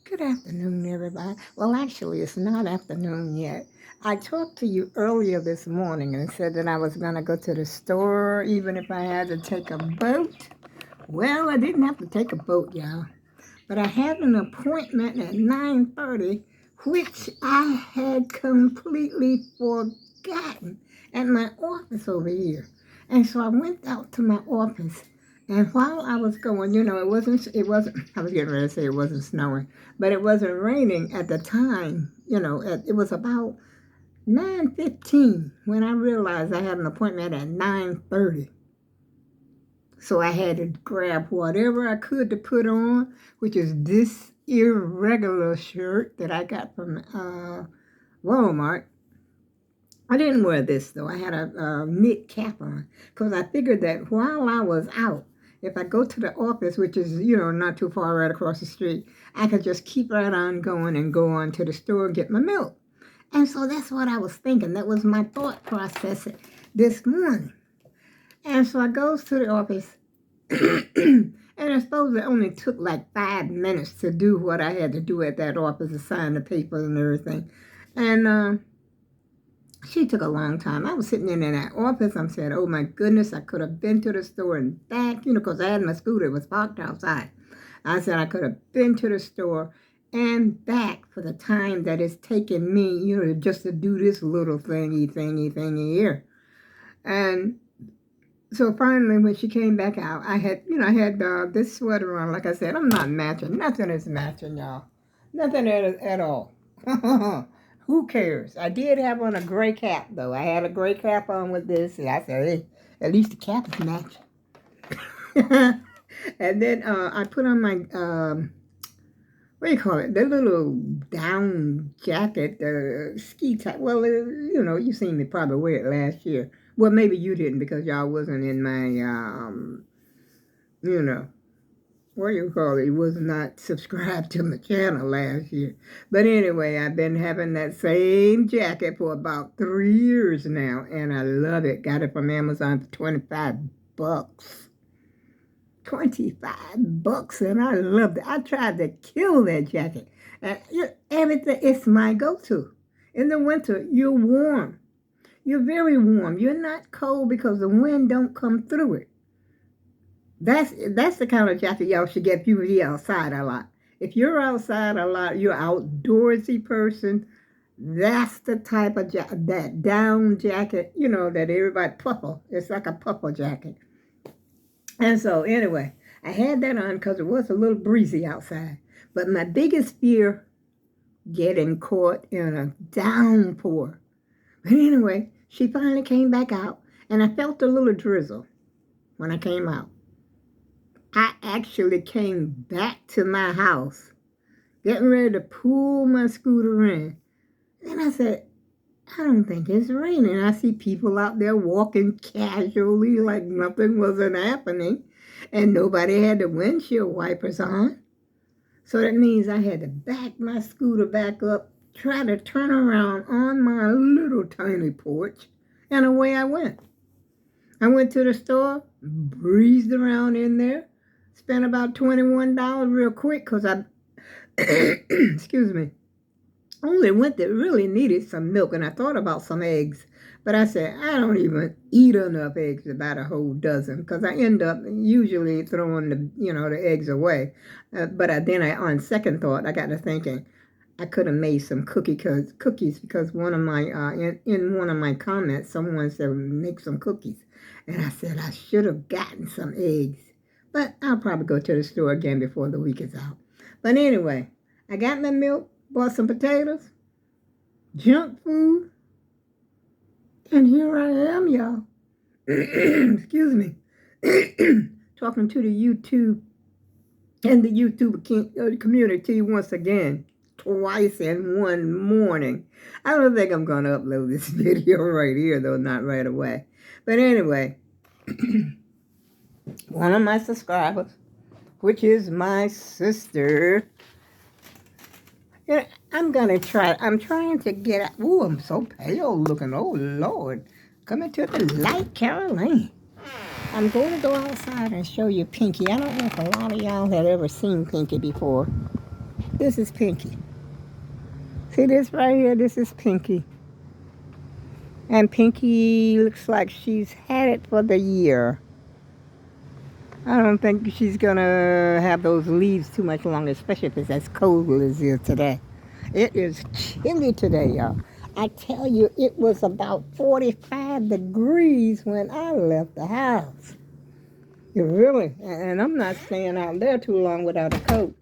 Good afternoon, everybody. Well, actually, it's not afternoon yet. I talked to you earlier this morning and said that I was going to go to the store even if I had to take a boat. Well, I didn't have to take a boat, y'all. But I had an appointment at 9:30, which I had completely forgotten at my office over here. And so I went out to my office. And while I was going, I was getting ready to say it wasn't snowing, but it wasn't raining at the time. It was about 9:15 when I realized I had an appointment at 9:30. So I had to grab whatever I could to put on, which is this irregular shirt that I got from Walmart. I didn't wear this though. I had a knit cap on because I figured that while I was out, if I go to the office, which is, not too far right across the street, I could just keep right on going and go on to the store and get my milk. And so that's what I was thinking. That was my thought process this morning. And so I goes to the office, and I suppose it only took like 5 minutes to do what I had to do at that office, to sign the papers and everything. And she took a long time. I was sitting in that office. I'm saying, oh my goodness, I could have been to the store and back, because I had my scooter. It was parked outside. I said I could have been to the store and back for the time that it's taken me, just to do this little thingy here. And so finally, when she came back out, I had this sweater on. Like I said, I'm not matching. Nothing is matching, y'all. Nothing at all. Who cares? I did have on a gray cap, though. I had a gray cap on with this, and I said, hey, at least the cap is matching. And then I put on my, what do you call it? The little down jacket, the ski type. Well, you seen me probably wear it last year. Well, maybe you didn't because y'all wasn't in my, what do you call it? You was not subscribed to my channel last year. But anyway, I've been having that same jacket for about 3 years now, and I love it. Got it from Amazon for $25. $25, and I loved it. I tried to kill that jacket. Everything, it's my go-to. In the winter, you're warm. You're very warm. You're not cold because the wind don't come through it. That's the kind of jacket y'all should get if you be outside a lot. If you're outside a lot, you're an outdoorsy person, that's the type of that down jacket, that everybody puffer. It's like a puffer jacket. And so anyway, I had that on because it was a little breezy outside. But my biggest fear, getting caught in a downpour. But anyway, she finally came back out, and I felt a little drizzle when I came out. I actually came back to my house, getting ready to pull my scooter in. And I said, I don't think it's raining. I see people out there walking casually like nothing wasn't happening, and nobody had the windshield wipers on. So that means I had to back my scooter back up, try to turn around on my little tiny porch, and away I went. I went to the store, breezed around in there, spent about $21 real quick because I, excuse me, only went that really needed some milk, and I thought about some eggs. But I said, I don't even eat enough eggs, about a whole dozen, because I end up usually throwing the eggs away. On second thought, I got to thinking, I could have made some cookies because one of my in one of my comments, someone said make some cookies, and I said I should have gotten some eggs, but I'll probably go to the store again before the week is out. But anyway, I got my milk, bought some potatoes, junk food, and here I am, y'all. Excuse me, talking to the YouTube and the YouTube community once again. Twice in one morning. I don't think I'm going to upload this video right here, though, not right away. But anyway, one of my subscribers, which is my sister, I'm trying to get, oh, I'm so pale looking, oh, Lord. Coming to the light, Caroline. I'm going to go outside and show you Pinky. I don't know if a lot of y'all have ever seen Pinky before. This is Pinky. See this right here? This is Pinky. And Pinky looks like she's had it for the year. I don't think she's gonna have those leaves too much longer, especially if it's as cold as it is today. It is chilly today, y'all. I tell you, it was about 45 degrees when I left the house. It really, and I'm not staying out there too long without a coat.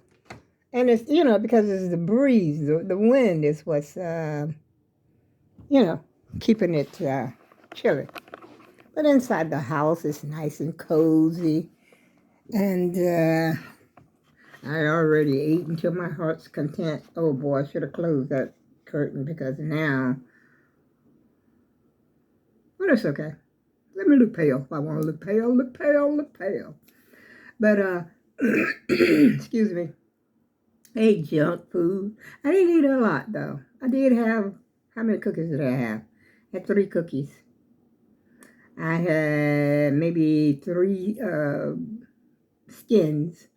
And it's, because it's the breeze, the wind is what's, keeping it chilly. But inside the house, it's nice and cozy. And I already ate until my heart's content. Oh boy, I should have closed that curtain because now, well, it's okay. Let me look pale. If I want to look pale, look pale, look pale. But, excuse me, I ate junk food. I didn't eat a lot though. I did have, how many cookies did I have? I had 3 cookies. I had maybe 3 skins.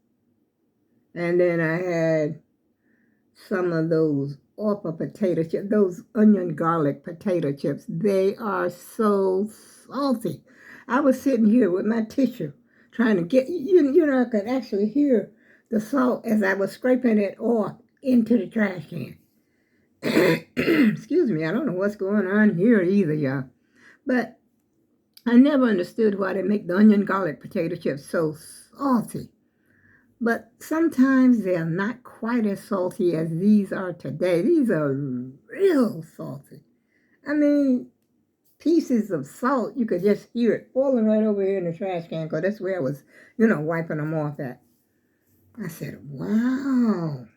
And then I had some of those Orpa potato chips, those onion garlic potato chips. They are so salty. I was sitting here with my tissue trying to get, I could actually hear the salt as I was scraping it off into the trash can. Excuse me, I don't know what's going on here either, y'all. But I never understood why they make the onion garlic potato chips so salty. But sometimes they're not quite as salty as these are today. These are real salty. I mean, pieces of salt, you could just hear it falling right over here in the trash can because that's where I was, wiping them off at. I said, wow.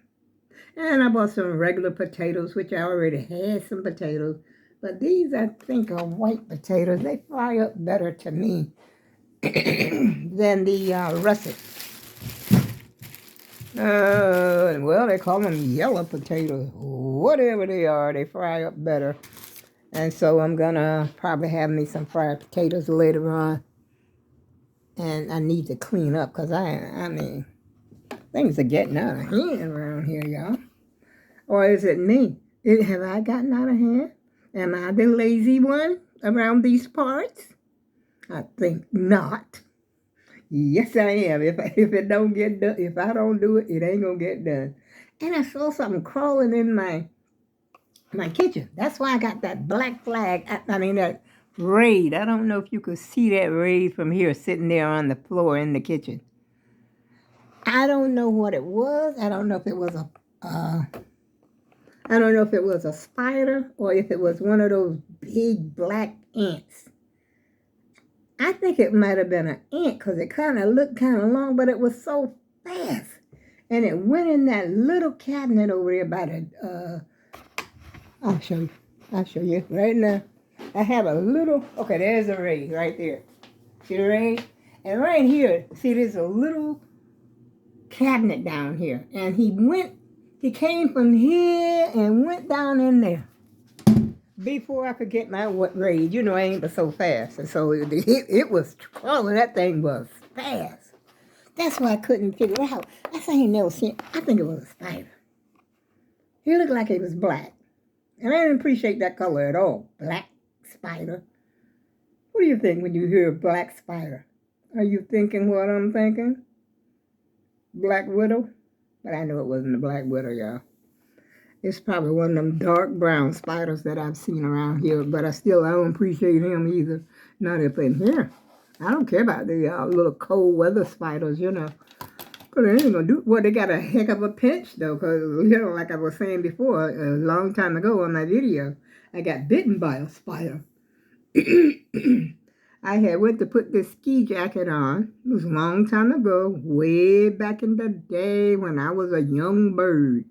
And I bought some regular potatoes, which I already had some potatoes. But these, I think, are white potatoes. They fry up better to me than the russet. Well, they call them yellow potatoes. Whatever they are, they fry up better. And so I'm going to probably have me some fried potatoes later on. And I need to clean up because, I mean, things are getting out of hand around here, y'all. Or is it me? Have I gotten out of hand? Am I the lazy one around these parts? I think not. Yes, I am. If it don't get done, if I don't do it, it ain't gonna get done. And I saw something crawling in my kitchen. That's why I got that black flag. I mean that raid. I don't know if you could see that raid from here, sitting there on the floor in the kitchen. I don't know what it was. I don't know if it was a spider or if it was one of those big black ants. I think it might have been an ant because it kind of looked kind of long, but it was so fast. And it went in that little cabinet over there by the, I'll show you right now. I have a little, okay, there's a raid right there. See the raid? And right here, see there's a little cabinet down here. And he came from here and went down in there. Before I could get my raid, I ain't but so fast. And so it was crawling. That thing was fast. That's why I couldn't figure out. I ain't never seen, I think it was a spider. He looked like he was black. And I didn't appreciate that color at all. Black spider. What do you think when you hear black spider? Are you thinking what I'm thinking? Black widow? But I know it wasn't a black widow, y'all. It's probably one of them dark brown spiders that I've seen around here, but I don't appreciate him either. Not up in here. I don't care about the little cold weather spiders, But they ain't gonna do, well, they got a heck of a pinch, though, because, like I was saying before, a long time ago on my video, I got bitten by a spider. I had went to put this ski jacket on. It was a long time ago, way back in the day when I was a young bird.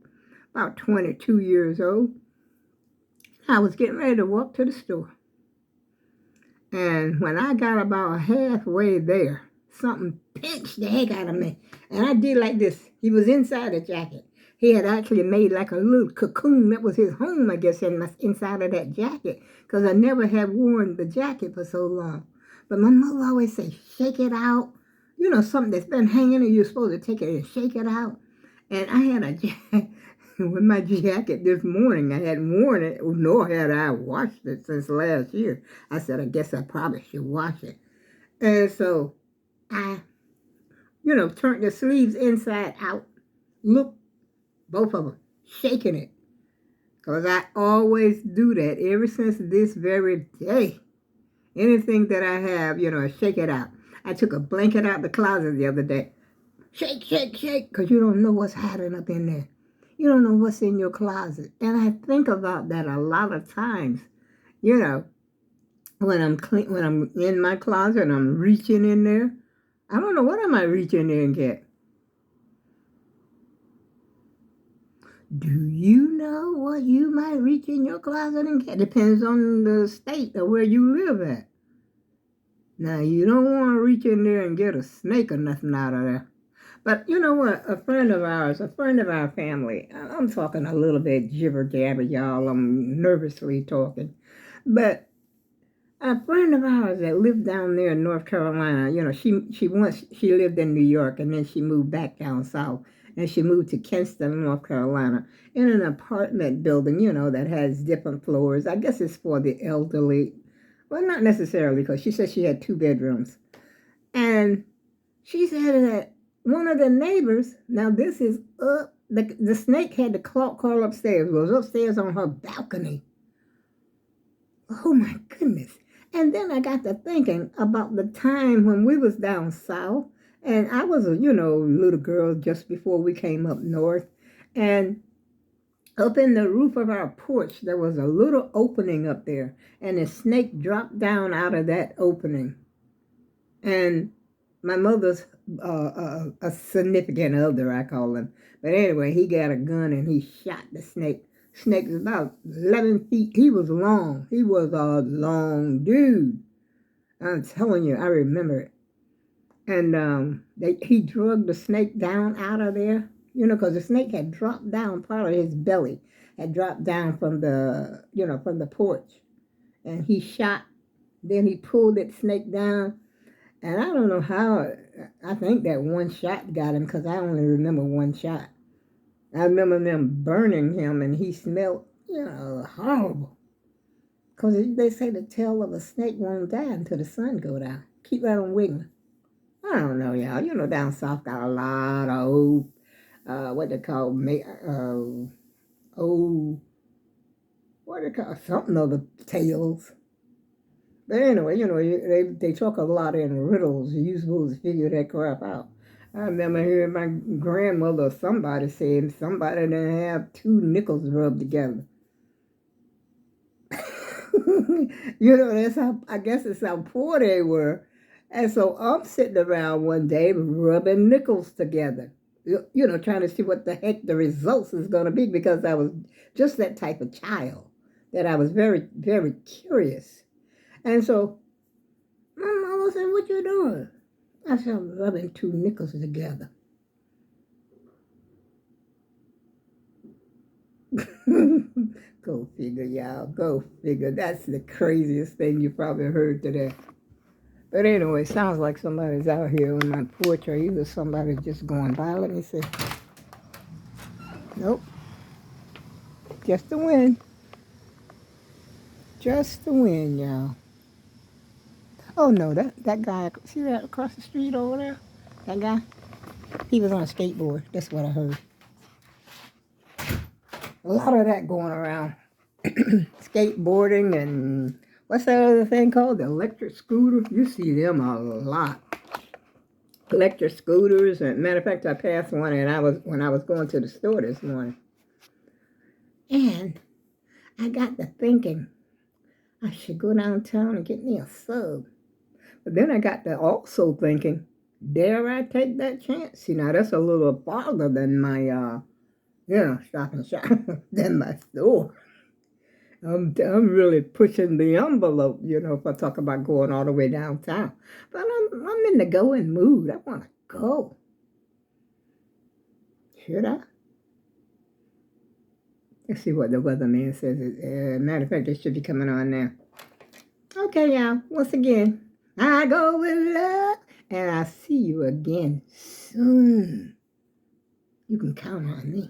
About 22 years old. I was getting ready to walk to the store. And when I got about halfway there, something pinched the heck out of me. And I did like this. He was inside the jacket. He had actually made like a little cocoon. That was his home, I guess, inside of that jacket. Because I never had worn the jacket for so long. But my mother always said, shake it out. Something that's been hanging and you're supposed to take it and shake it out. And I had with my jacket this morning. I hadn't worn it, nor had I washed it since last year. I said, I guess I probably should wash it. And so I, turned the sleeves inside out. Look, both of them, shaking it. Because I always do that ever since this very day. Anything that I have, I shake it out. I took a blanket out the closet the other day. Shake, shake, shake, because you don't know what's hiding up in there. You don't know what's in your closet. And I think about that a lot of times. When I'm in my closet and I'm reaching in there, I don't know what I might reach in there and get. Do you know what you might reach in your closet and get? Depends on the state of where you live at. Now, you don't want to reach in there and get a snake or nothing out of there. But you know what? A friend of our family, I'm talking a little bit jibber-jabber, y'all. I'm nervously talking. But a friend of ours that lived down there in North Carolina, she lived in New York, and then she moved back down south. And she moved to Kinston, North Carolina, in an apartment building, that has different floors. I guess it's for the elderly. Well, not necessarily, because she said she had 2 bedrooms. And she said that one of the neighbors, now this is up, the snake had to crawl upstairs, was upstairs on her balcony. Oh my goodness. And then I got to thinking about the time when we was down south, and I was a, little girl just before we came up north, and up in the roof of our porch, there was a little opening up there, and a snake dropped down out of that opening. And my mother's a significant other, I call him. But anyway, he got a gun and he shot the snake. Snake was about 11 feet. He was long. He was a long dude. I'm telling you, I remember it. And he drugged the snake down out of there, because the snake had dropped down, part of his belly had dropped down from the porch. And he shot, then he pulled that snake down. And I don't know how, I think that one shot got him, because I only remember one shot. I remember them burning him, and he smelled, horrible. Because they say the tail of a snake won't die until the sun go down. Keep right on wiggling. I don't know, y'all. Down south got a lot of old, what they call, something of the tales. But anyway, they talk a lot in riddles. You're supposed to figure that crap out. I remember hearing my grandmother or somebody saying somebody didn't have 2 nickels rubbed together. That's how, I guess it's how poor they were. And so I'm sitting around one day rubbing nickels together, trying to see what the heck the results is going to be, because I was just that type of child that I was very, very curious. And so my mama said, "What you doing?" I said, "I'm rubbing 2 nickels together." Go figure, y'all. Go figure. That's the craziest thing you probably heard today. But anyway, sounds like somebody's out here on my porch, or either somebody's just going by. Let me see. Nope. Just the wind. Just the wind, y'all. Oh no, that guy, see that across the street over there? That guy? He was on a skateboard. That's what I heard. A lot of that going around. Skateboarding and what's that other thing called? The electric scooter. You see them a lot. Electric scooters. And matter of fact, I passed one when I was going to the store this morning. And I got to thinking, I should go downtown and get me a sub. But then I got to also thinking, dare I take that chance? See, now that's a little farther than my, Stop and Shop, than my store. I'm really pushing the envelope, if I talk about going all the way downtown. But I'm in the going mood. I want to go. Should I? Let's see what the weatherman says. Matter of fact, it should be coming on now. Okay, y'all. Once again, I go with love, and I'll see you again soon. You can count on me.